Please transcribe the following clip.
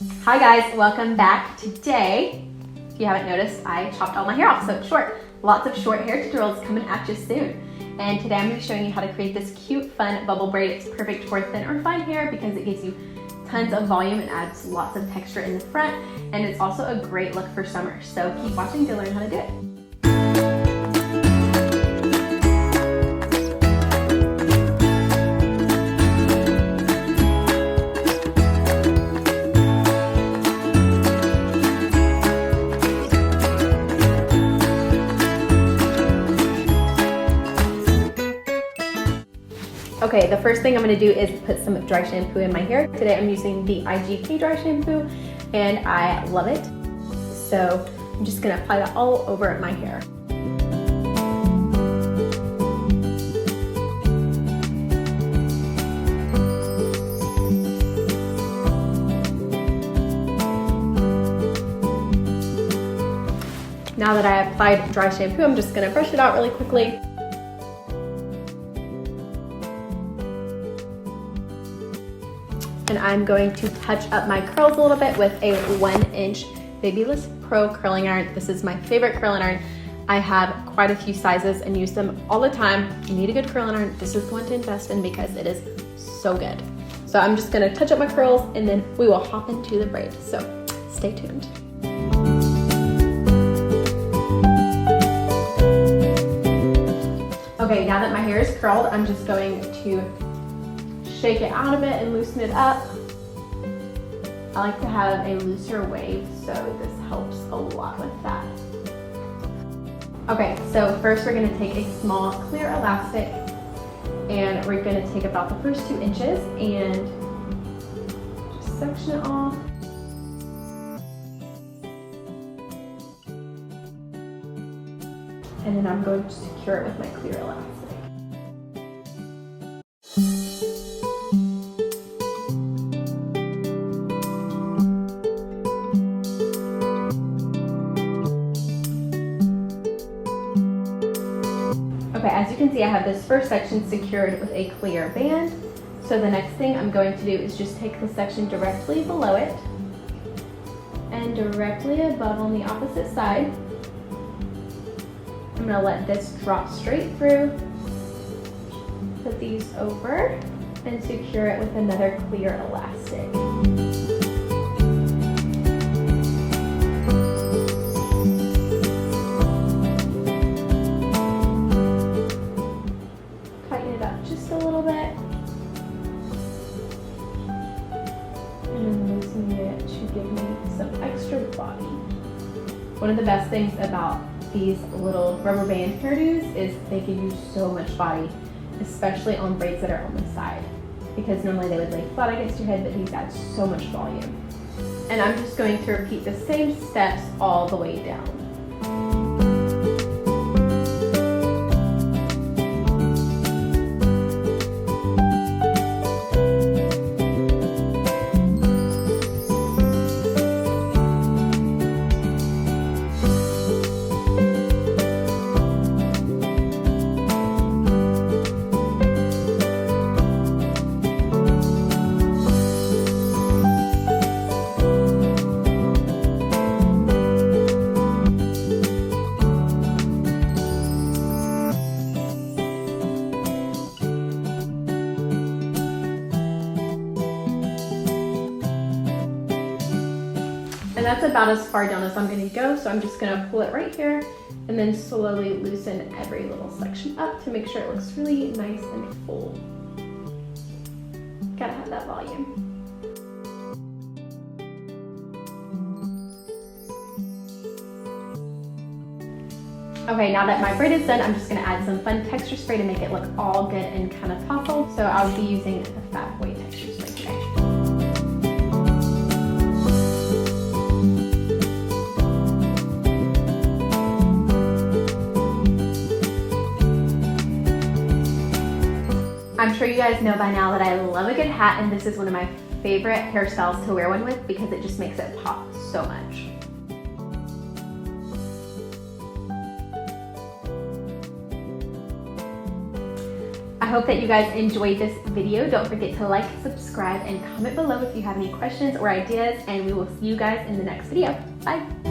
Hi guys, welcome back. Today, if you haven't noticed, I chopped all my hair off so it's short. Lots of short hair tutorials coming at you soon. And today I'm going to be showing you how to create this cute, fun bubble braid. It's perfect for thin or fine hair because it gives you tons of volume and adds lots of texture in the front. And it's also a great look for summer. So keep watching to learn how to do it. Okay, the first thing I'm going to do is put some dry shampoo in my hair. Today I'm using the IGK dry shampoo and I love it. So I'm just going to apply that all over my hair. Now that I applied dry shampoo, I'm just going to brush it out really quickly. And I'm going to touch up my curls a little bit with a 1-inch Babyliss Pro curling iron. This is my favorite curling iron. I have quite a few sizes and use them all the time. You need a good curling iron. This is the one to invest in because it is so good. So I'm just gonna touch up my curls and then we will hop into the braid. So stay tuned. Okay, now that my hair is curled, I'm just going to shake it out a bit and loosen it up. I like to have a looser wave, so this helps a lot with that. Okay, so first we're gonna take a small clear elastic and we're gonna take about the first 2 inches and just section it off. And then I'm going to secure it with my clear elastic. Okay, as you can see, I have this first section secured with a clear band. So the next thing I'm going to do is just take the section directly below it and directly above on the opposite side. I'm gonna let this drop straight through, put these over, and secure it with another clear elastic. Just a little bit, and then loosening it to give me some extra body. One of the best things about these little rubber band hairdos is they give you so much body, especially on braids that are on the side, because normally they would lay flat against your head, but these add so much volume. And I'm just going to repeat the same steps all the way down. And that's about as far down as I'm going to go, so I'm just going to pull it right here and then slowly loosen every little section up to make sure it looks really nice and full. Gotta have that volume. Okay, now that my braid is done, I'm just going to add some fun texture spray to make it look all good and kind of tassel. So I'll be using the Fat Boy texture spray today. I'm sure you guys know by now that I love a good hat, and this is one of my favorite hairstyles to wear one with because it just makes it pop so much. I hope that you guys enjoyed this video. Don't forget to like, subscribe, and comment below if you have any questions or ideas, and we will see you guys in the next video. Bye.